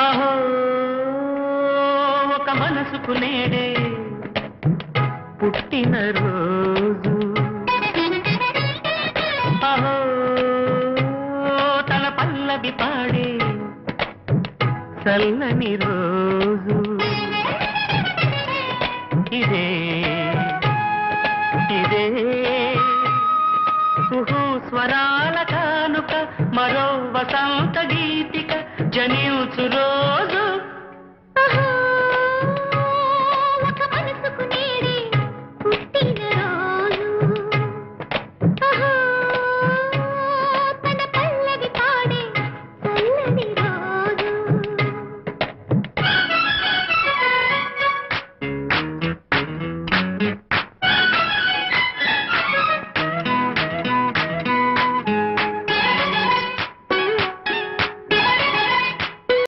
అహో ఒక మనసుకు నేడే పుట్టిన రోజు అహో తన పల్లవి పాడే చల్లని రోజు ఇదే ఇదే కుహు స్వరాల కానుక మరో వసంత గీతిక జనించు రోజు